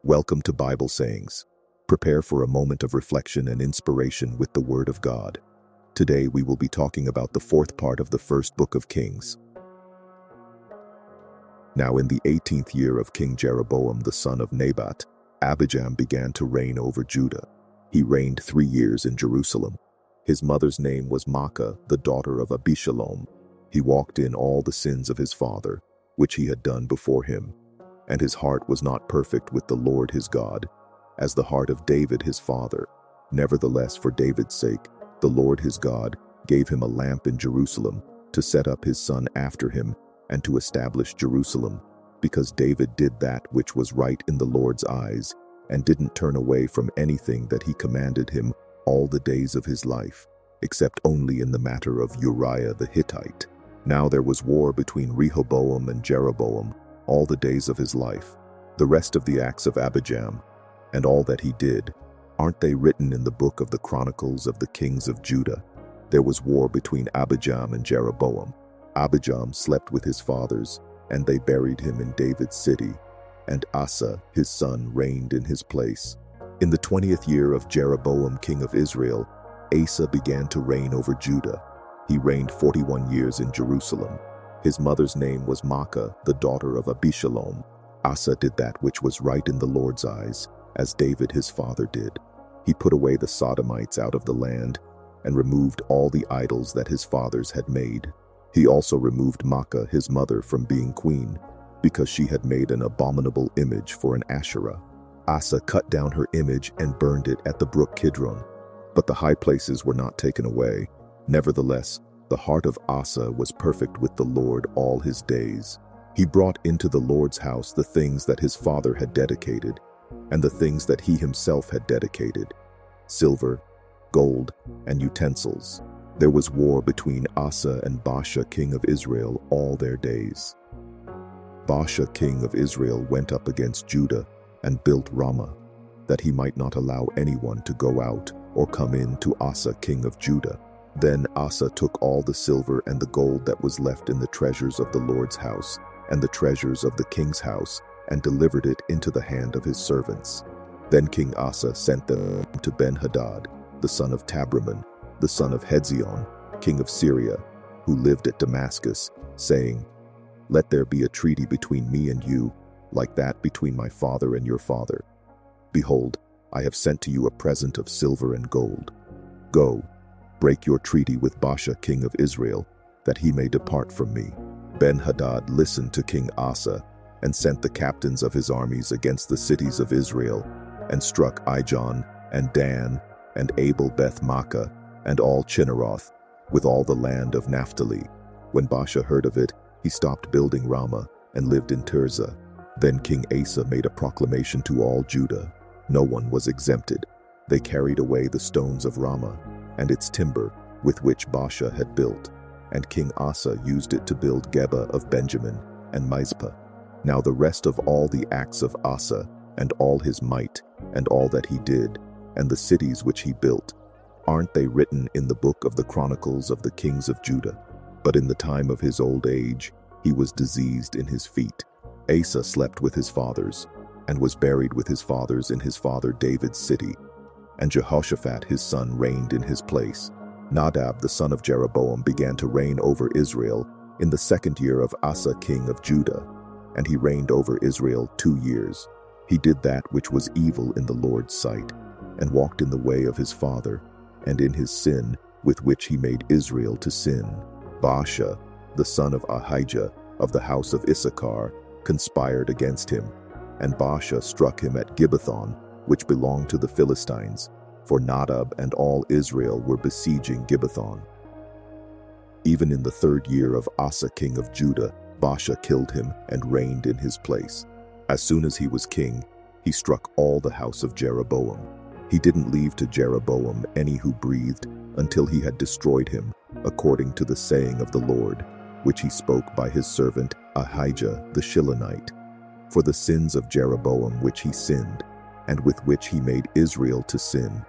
Welcome to Bible Sayings. Prepare for a moment of reflection and inspiration with the Word of God. Today we will be talking about the fourth part of the first book of Kings. Now in the 18th year of King Jeroboam the son of Nebat, Abijam began to reign over Judah. He reigned 3 years in Jerusalem. His mother's name was Maacah, the daughter of Abishalom. He walked in all the sins of his father, which he had done before him. And his heart was not perfect with the Lord his God, as the heart of David his father. Nevertheless, for David's sake, the Lord his God gave him a lamp in Jerusalem to set up his son after him and to establish Jerusalem, because David did that which was right in the Lord's eyes and didn't turn away from anything that he commanded him all the days of his life, except only in the matter of Uriah the Hittite. Now there was war between Rehoboam and Jeroboam all the days of his life. The rest of the acts of Abijam, and all that he did, aren't they written in the book of the Chronicles of the Kings of Judah? There was war between Abijam and Jeroboam. Abijam slept with his fathers, and they buried him in David's city, and Asa, his son, reigned in his place. In the 20th year of Jeroboam king of Israel, Asa began to reign over Judah. He reigned 41 years in Jerusalem. His mother's name was Maacah, the daughter of Abishalom. Asa did that which was right in the Lord's eyes, as David his father did. He put away the Sodomites out of the land, and removed all the idols that his fathers had made. He also removed Maacah his mother from being queen, because she had made an abominable image for an Asherah. Asa cut down her image and burned it at the brook Kidron. But the high places were not taken away. Nevertheless, the heart of Asa was perfect with the Lord all his days. He brought into the Lord's house the things that his father had dedicated, and the things that he himself had dedicated, silver, gold, and utensils. There was war between Asa and Baasha king of Israel all their days. Baasha king of Israel went up against Judah and built Ramah, that he might not allow anyone to go out or come in to Asa king of Judah. Then Asa took all the silver and the gold that was left in the treasures of the Lord's house and the treasures of the king's house, and delivered it into the hand of his servants. Then King Asa sent them to Ben-Hadad, the son of Tabraman, the son of Hezion, king of Syria, who lived at Damascus, saying, "Let there be a treaty between me and you, like that between my father and your father. Behold, I have sent to you a present of silver and gold. Go, break your treaty with Baasha king of Israel, that he may depart from me." Ben-Hadad listened to King Asa, and sent the captains of his armies against the cities of Israel, and struck Ijon, and Dan, and Abel-Beth-Maacah, and all Chinneroth, with all the land of Naphtali. When Baasha heard of it, he stopped building Ramah, and lived in Tirzah. Then King Asa made a proclamation to all Judah. No one was exempted. They carried away the stones of Ramah, and its timber, with which Baasha had built, and King Asa used it to build Geba of Benjamin and Mizpah. Now the rest of all the acts of Asa, and all his might, and all that he did, and the cities which he built, aren't they written in the book of the Chronicles of the Kings of Judah? But in the time of his old age, he was diseased in his feet. Asa slept with his fathers, and was buried with his fathers in his father David's city. And Jehoshaphat his son reigned in his place. Nadab the son of Jeroboam began to reign over Israel in the 2nd year of Asa king of Judah, and he reigned over Israel 2 years. He did that which was evil in the Lord's sight, and walked in the way of his father, and in his sin with which he made Israel to sin. Baasha, the son of Ahijah of the house of Issachar, conspired against him, and Baasha struck him at Gibbethon, which belonged to the Philistines, for Nadab and all Israel were besieging Gibbethon. Even in the 3rd year of Asa king of Judah, Baasha killed him and reigned in his place. As soon as he was king, he struck all the house of Jeroboam. He didn't leave to Jeroboam any who breathed until he had destroyed him, according to the saying of the Lord, which he spoke by his servant Ahijah the Shilonite. For the sins of Jeroboam which he sinned, and with which he made Israel to sin,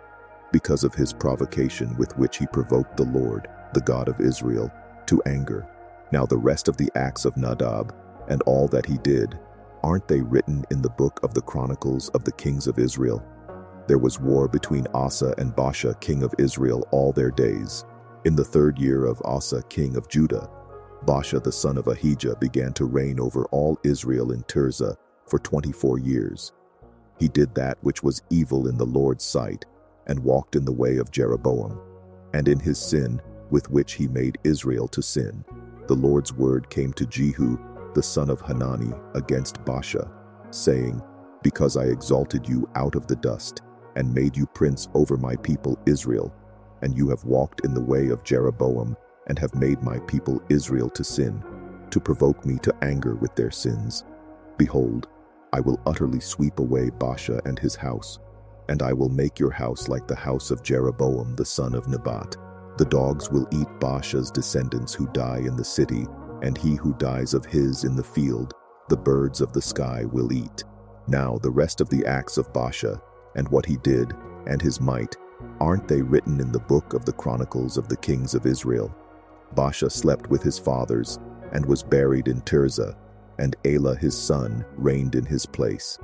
because of his provocation with which he provoked the Lord, the God of Israel, to anger. Now the rest of the acts of Nadab, and all that he did, Aren't they written in the book of the Chronicles of the Kings of Israel? There was war between Asa and Baasha, king of Israel, all their days. In the 3rd year of Asa, king of Judah, Baasha the son of Ahijah began to reign over all Israel in Tirzah for 24 years. He did that which was evil in the Lord's sight, and walked in the way of Jeroboam, and in his sin with which he made Israel to sin. The Lord's word came to Jehu, the son of Hanani, against Baasha, saying, Because I exalted you out of the dust, and made you prince over my people Israel, and you have walked in the way of Jeroboam, and have made my people Israel to sin, to provoke me to anger with their sins. Behold, I will utterly sweep away Baasha and his house, and I will make your house like the house of Jeroboam the son of Nebat. The dogs will eat Baasha's descendants who die in the city, and he who dies of his in the field, the birds of the sky will eat. Now the rest of the acts of Baasha, and what he did, and his might, aren't they written in the book of the Chronicles of the Kings of Israel? Baasha slept with his fathers, and was buried in Tirzah, and Elah his son reigned in his place.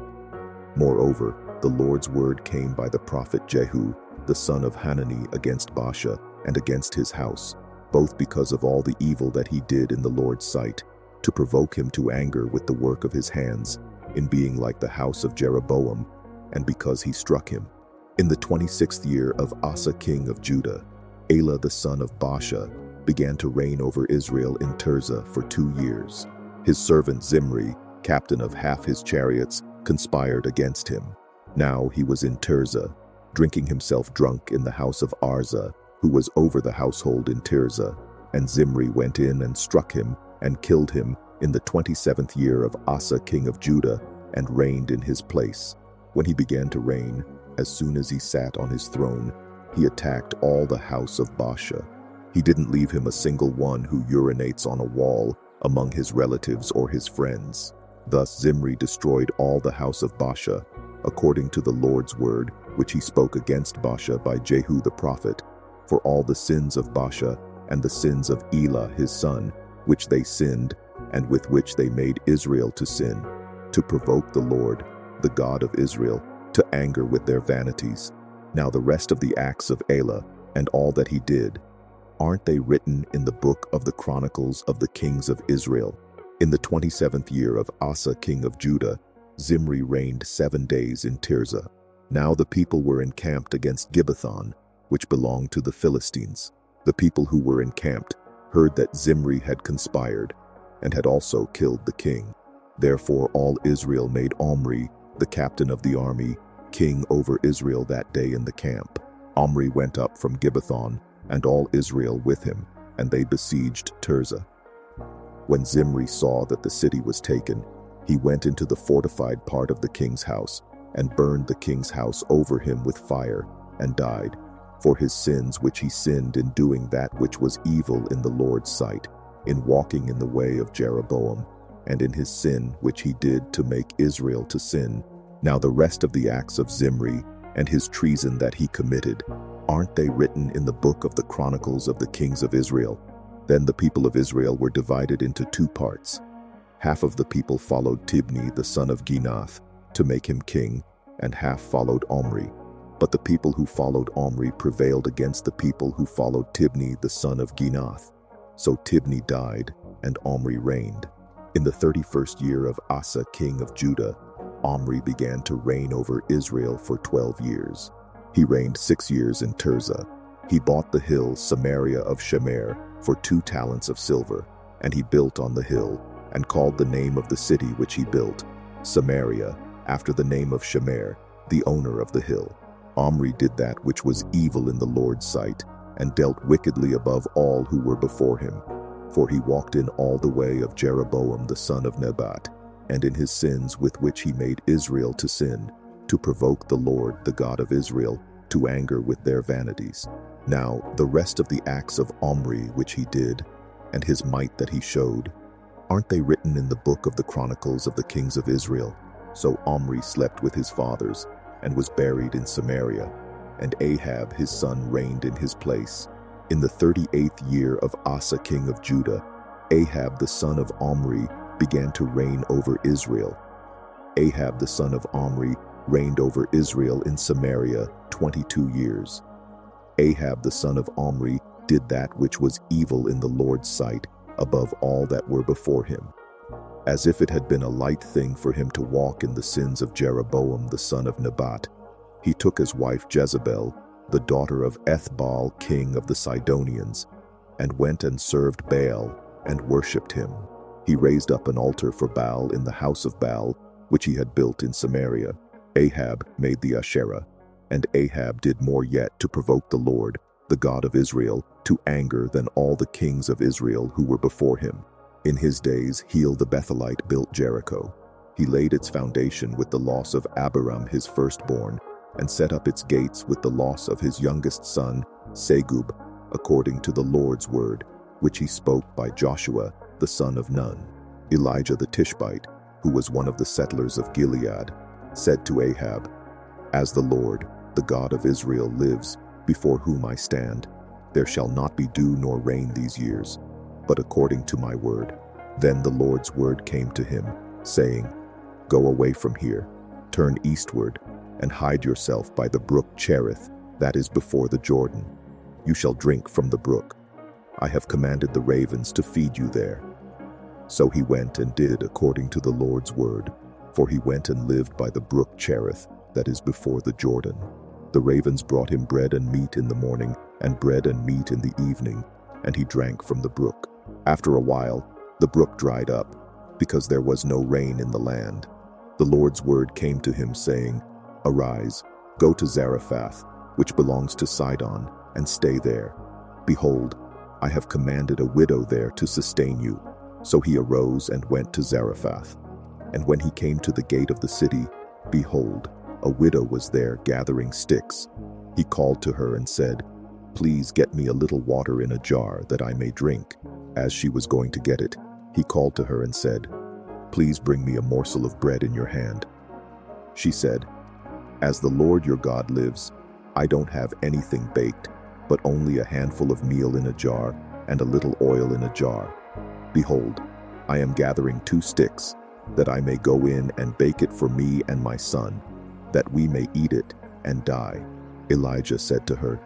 Moreover, the Lord's word came by the prophet Jehu, the son of Hanani, against Baasha, and against his house, both because of all the evil that he did in the Lord's sight, to provoke him to anger with the work of his hands, in being like the house of Jeroboam, and because he struck him. In the 26th year of Asa king of Judah, Elah the son of Baasha began to reign over Israel in Tirzah for 2 years. His servant Zimri, captain of half his chariots, conspired against him. Now he was in Tirzah, drinking himself drunk in the house of Arza, who was over the household in Tirzah, and Zimri went in and struck him, and killed him in the 27th year of Asa king of Judah, and reigned in his place. When he began to reign, as soon as he sat on his throne, he attacked all the house of Baasha. He didn't leave him a single one who urinates on a wall among his relatives or his friends. Thus Zimri destroyed all the house of Baasha, according to the Lord's word, which he spoke against Baasha by Jehu the prophet, for all the sins of Baasha and the sins of Elah his son, which they sinned, and with which they made Israel to sin, to provoke the Lord, the God of Israel, to anger with their vanities. Now the rest of the acts of Elah, and all that he did, aren't they written in the book of the Chronicles of the Kings of Israel? In the 27th year of Asa king of Judah, Zimri reigned 7 days in Tirzah. Now the people were encamped against Gibbethon, which belonged to the Philistines. The people who were encamped heard that Zimri had conspired, and had also killed the king. Therefore all Israel made Omri, the captain of the army, king over Israel that day in the camp. Omri went up from Gibbethon, and all Israel with him, and they besieged Tirzah. When Zimri saw that the city was taken, he went into the fortified part of the king's house, and burned the king's house over him with fire, and died, for his sins which he sinned in doing that which was evil in the Lord's sight, in walking in the way of Jeroboam, and in his sin which he did to make Israel to sin. Now the rest of the acts of Zimri, and his treason that he committed, aren't they written in the book of the Chronicles of the Kings of Israel? Then the people of Israel were divided into 2 parts. Half of the people followed Tibni the son of Ginath to make him king, and half followed Omri. But the people who followed Omri prevailed against the people who followed Tibni the son of Ginath. So Tibni died, and Omri reigned. In the 31st year of Asa king of Judah, Omri began to reign over Israel for 12 years. He reigned 6 years in Tirzah. He bought the hill Samaria of Shemer for 2 talents of silver, and he built on the hill, and called the name of the city which he built Samaria, after the name of Shemer, the owner of the hill. Omri did that which was evil in the Lord's sight, and dealt wickedly above all who were before him. For he walked in all the way of Jeroboam the son of Nebat, and in his sins with which he made Israel to sin, to provoke the Lord, the God of Israel, to anger with their vanities. Now the rest of the acts of Omri which he did, and his might that he showed, aren't they written in the book of the Chronicles of the Kings of Israel? So Omri slept with his fathers, and was buried in Samaria, and Ahab his son reigned in his place. In the 38th year of Asa king of Judah, Ahab the son of Omri began to reign over Israel. Ahab the son of Omri reigned over Israel in Samaria 22 years. Ahab the son of Omri did that which was evil in the Lord's sight above all that were before him. As if it had been a light thing for him to walk in the sins of Jeroboam the son of Nebat, he took his wife Jezebel, the daughter of Ethbaal, king of the Sidonians, and went and served Baal and worshipped him. He raised up an altar for Baal in the house of Baal, which he had built in Samaria. Ahab made the Asherah, and Ahab did more yet to provoke the Lord, the God of Israel, to anger than all the kings of Israel who were before him. In his days Heel the Bethelite built Jericho. He laid its foundation with the loss of Abiram his firstborn, and set up its gates with the loss of his youngest son, Segub, according to the Lord's word, which he spoke by Joshua the son of Nun. Elijah the Tishbite, who was one of the settlers of Gilead, said to Ahab, "As the Lord, the God of Israel, lives, before whom I stand, there shall not be dew nor rain these years, but according to my word." Then the Lord's word came to him, saying, "Go away from here, turn eastward, and hide yourself by the brook Cherith, that is before the Jordan. You shall drink from the brook. I have commanded the ravens to feed you there." So he went and did according to the Lord's word, for he went and lived by the brook Cherith, that is before the Jordan. The ravens brought him bread and meat in the morning, and bread and meat in the evening, and he drank from the brook. After a while, the brook dried up, because there was no rain in the land. The Lord's word came to him, saying, "Arise, go to Zarephath, which belongs to Sidon, and stay there. Behold, I have commanded a widow there to sustain you." So he arose and went to Zarephath. And when he came to the gate of the city, behold, a widow was there gathering sticks. He called to her and said, "Please get me a little water in a jar that I may drink." As she was going to get it, he called to her and said, "Please bring me a morsel of bread in your hand." She said, "As the Lord your God lives, I don't have anything baked, but only a handful of meal in a jar and a little oil in a jar. Behold, I am gathering 2 sticks, that I may go in and bake it for me and my son, that we may eat it and die." Elijah said to her,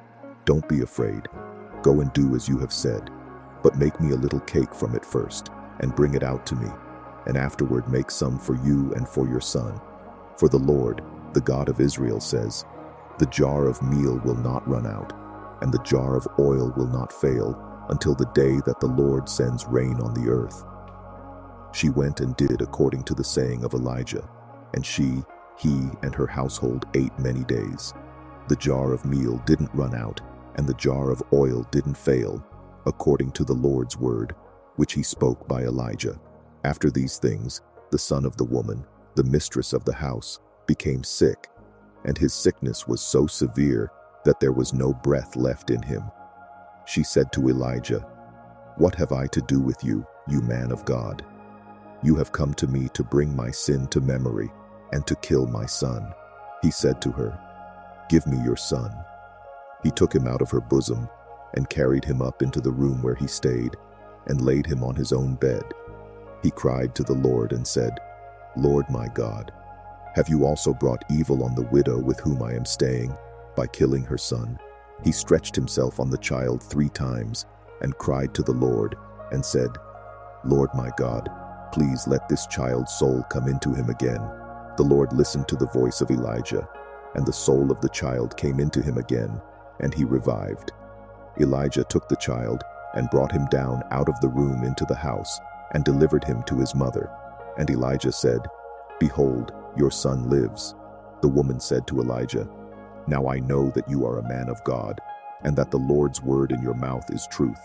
"Don't be afraid. Go and do as you have said, but make me a little cake from it first, and bring it out to me, and afterward make some for you and for your son. For the Lord, the God of Israel, says, the jar of meal will not run out, and the jar of oil will not fail, until the day that the Lord sends rain on the earth." She went and did according to the saying of Elijah, and he, and her household ate many days. The jar of meal didn't run out, and the jar of oil didn't fail, according to the Lord's word, which he spoke by Elijah. After these things, the son of the woman, the mistress of the house, became sick, and his sickness was so severe that there was no breath left in him. She said to Elijah, "What have I to do with you, you man of God? You have come to me to bring my sin to memory and to kill my son." He said to her, "Give me your son." He took him out of her bosom and carried him up into the room where he stayed and laid him on his own bed. He cried to the Lord and said, "Lord my God, have you also brought evil on the widow with whom I am staying by killing her son?" He stretched himself on the child 3 times and cried to the Lord and said, "Lord my God, please let this child's soul come into him again." The Lord listened to the voice of Elijah, and the soul of the child came into him again, and he revived. Elijah took the child and brought him down out of the room into the house and delivered him to his mother. And Elijah said, "Behold, your son lives." The woman said to Elijah, "Now I know that you are a man of God, and that the Lord's word in your mouth is truth."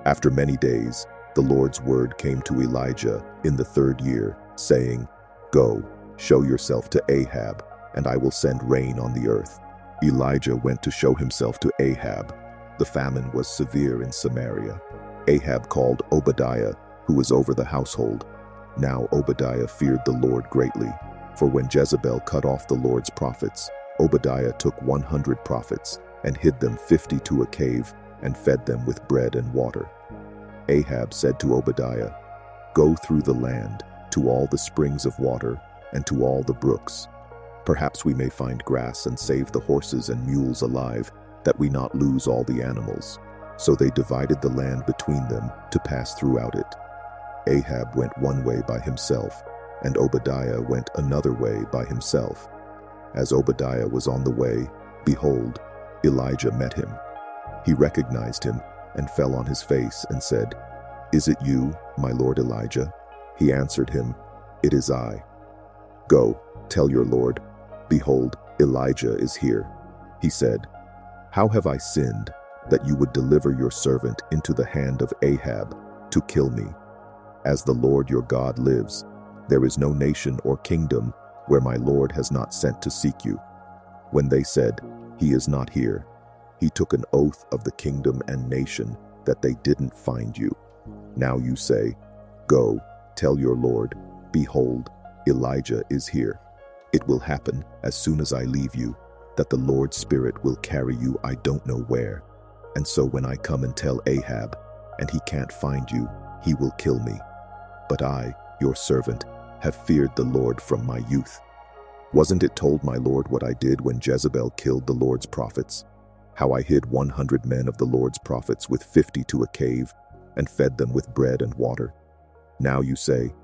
After many days, the Lord's word came to Elijah in the 3rd year, saying, "Go, show yourself to Ahab, and I will send rain on the earth." Elijah went to show himself to Ahab. The famine was severe in Samaria. Ahab called Obadiah, who was over the household. Now Obadiah feared the Lord greatly, for when Jezebel cut off the Lord's prophets, Obadiah took 100 prophets and hid them 50 to a cave and fed them with bread and water. Ahab said to Obadiah, "Go through the land to all the springs of water and to all the brooks. Perhaps we may find grass and save the horses and mules alive, that we not lose all the animals." So they divided the land between them to pass throughout it. Ahab went one way by himself, and Obadiah went another way by himself. As Obadiah was on the way, behold, Elijah met him. He recognized him and fell on his face and said, "Is it you, my lord Elijah?" He answered him, "It is I." "Go, tell your lord, behold, Elijah is here." He said, "How have I sinned, that you would deliver your servant into the hand of Ahab to kill me? As the Lord your God lives, there is no nation or kingdom where my Lord has not sent to seek you." When they said, "He is not here," he took an oath of the kingdom and nation that they didn't find you. Now you say, "Go, tell your Lord, behold, Elijah is here." It will happen as soon as I leave you, that the Lord's Spirit will carry you I don't know where. And so when I come and tell Ahab, and he can't find you, he will kill me. But I, your servant, have feared the Lord from my youth. Wasn't it told my Lord what I did when Jezebel killed the Lord's prophets? How I hid 100 men of the Lord's prophets with 50 to a cave, and fed them with bread and water? Now you say,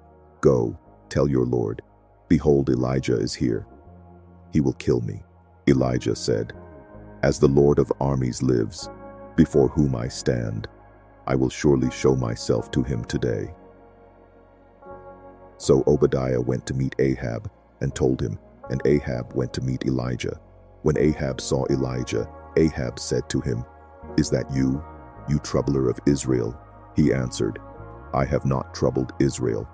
"Go, tell your Lord, behold, Elijah is here." He will kill me. Elijah said, "As the Lord of armies lives, before whom I stand, I will surely show myself to him today." So Obadiah went to meet Ahab and told him, and Ahab went to meet Elijah. When Ahab saw Elijah, Ahab said to him, "Is that you, you troubler of Israel?" He answered, "I have not troubled Israel,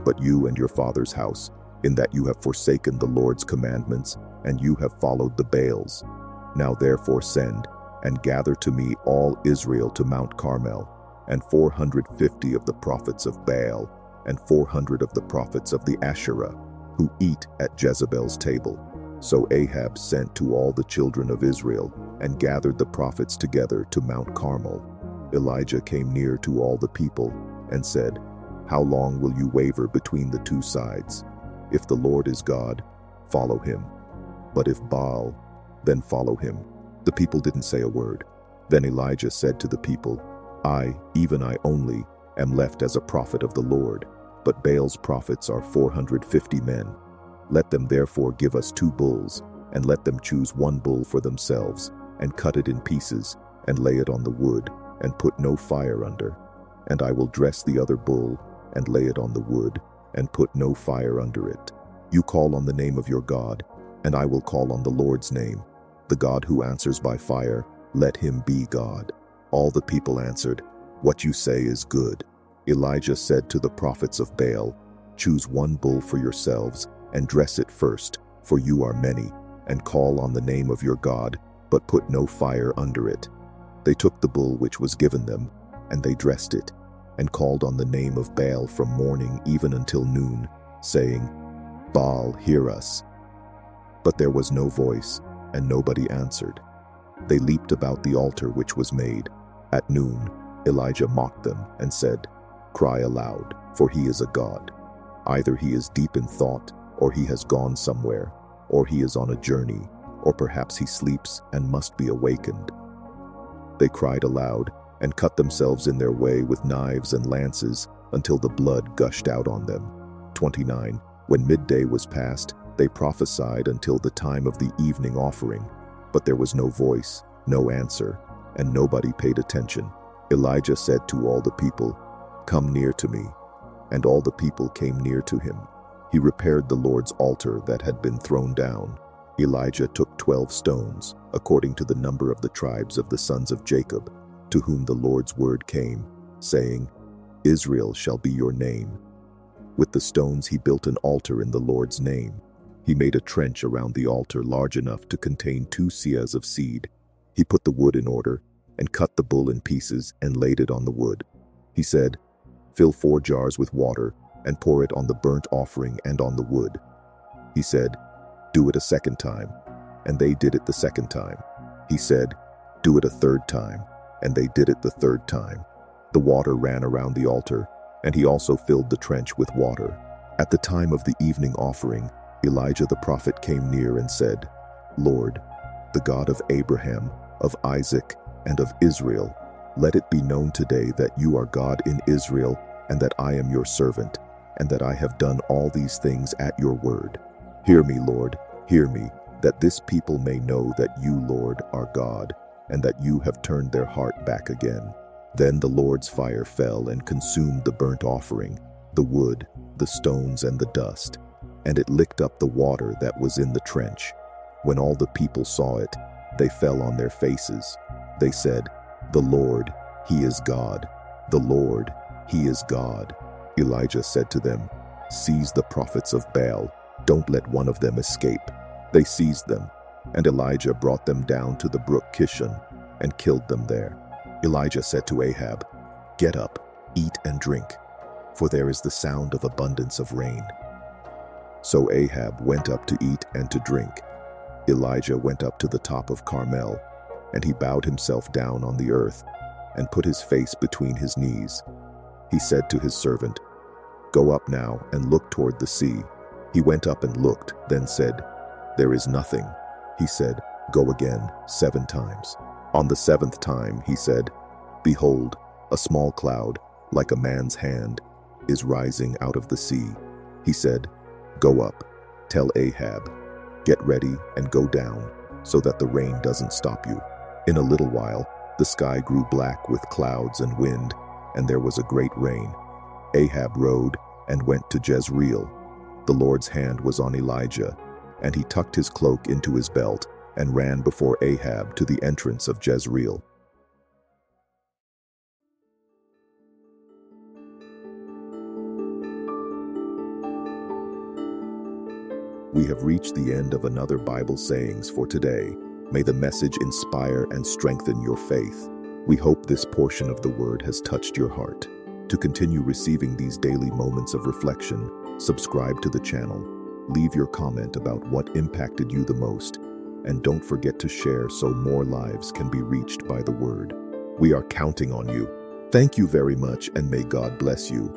but you and your father's house, in that you have forsaken the Lord's commandments, and you have followed the Baals. Now therefore send, and gather to me all Israel to Mount Carmel, and 450 of the prophets of Baal, and 400 of the prophets of the Asherah, who eat at Jezebel's table." So Ahab sent to all the children of Israel, and gathered the prophets together to Mount Carmel. Elijah came near to all the people, and said, "How long will you waver between the two sides? If the Lord is God, follow him. But if Baal, then follow him." The people didn't say a word. Then Elijah said to the people, "I, even I only, am left as a prophet of the Lord, but Baal's prophets are 450 men. Let them therefore give us 2 bulls, and let them choose 1 bull for themselves, and cut it in pieces, and lay it on the wood, and put no fire under. And I will dress the other bull, and lay it on the wood, and put no fire under it. You call on the name of your God, and I will call on the Lord's name. The God who answers by fire, let him be God." All the people answered, "What you say is good." Elijah said to the prophets of Baal, "Choose 1 bull for yourselves, and dress it first, for you are many, and call on the name of your God, but put no fire under it." They took the bull which was given them, and they dressed it, and called on the name of Baal from morning even until noon, saying, "Baal, hear us." But there was no voice, and nobody answered. They leaped about the altar which was made. At noon, Elijah mocked them and said, "Cry aloud, for he is a god. Either he is deep in thought, or he has gone somewhere, or he is on a journey, or perhaps he sleeps and must be awakened." They cried aloud, and cut themselves in their way with knives and lances, until the blood gushed out on them. 29. When midday was past, they prophesied until the time of the evening offering, but there was no voice, no answer, and nobody paid attention. Elijah said to all the people, "Come near to me." And all the people came near to him. He repaired the Lord's altar that had been thrown down. Elijah took 12 stones, according to the number of the tribes of the sons of Jacob, to whom the Lord's word came, saying, "Israel shall be your name." With the stones he built an altar in the Lord's name. He made a trench around the altar large enough to contain 2 seahs of seed. He put the wood in order, and cut the bull in pieces, and laid it on the wood. He said, "Fill 4 jars with water, and pour it on the burnt offering and on the wood." He said, "Do it a 2nd time." And they did it the 2nd time. He said, "Do it a 3rd time." And they did it the 3rd time. The water ran around the altar, and he also filled the trench with water. At the time of the evening offering, Elijah the prophet came near and said, "Lord, the God of Abraham, of Isaac, and of Israel, let it be known today that you are God in Israel, and that I am your servant, and that I have done all these things at your word. Hear me, Lord, hear me, that this people may know that you, Lord, are God, and that you have turned their heart back again." Then the Lord's fire fell and consumed the burnt offering, the wood, the stones, and the dust, and it licked up the water that was in the trench. When all the people saw it, they fell on their faces. They said, "The Lord, He is God. The Lord, He is God." Elijah said to them, "Seize the prophets of Baal. Don't let one of them escape." They seized them, and Elijah brought them down to the brook Kishon and killed them there. Elijah said to Ahab, "Get up, eat and drink, for there is the sound of abundance of rain." So Ahab went up to eat and to drink. Elijah went up to the top of Carmel, and he bowed himself down on the earth and put his face between his knees. He said to his servant, "Go up now and look toward the sea." He went up and looked, then said, "There is nothing." He said, "Go again 7 times." On the 7th time he said, "Behold, a small cloud, like a man's hand, is rising out of the sea." He said, "Go up, tell Ahab, get ready and go down, so that the rain doesn't stop you." In a little while, the sky grew black with clouds and wind, and there was a great rain. Ahab rode and went to Jezreel. The Lord's hand was on Elijah, and he tucked his cloak into his belt and ran before Ahab to the entrance of Jezreel. We have reached the end of another Bible sayings for today. May the message inspire and strengthen your faith. We hope this portion of the word has touched your heart. To continue receiving these daily moments of reflection, subscribe to the channel. Leave your comment about what impacted you the most, and don't forget to share so more lives can be reached by the word. We are counting on you. Thank you very much, and may God bless you.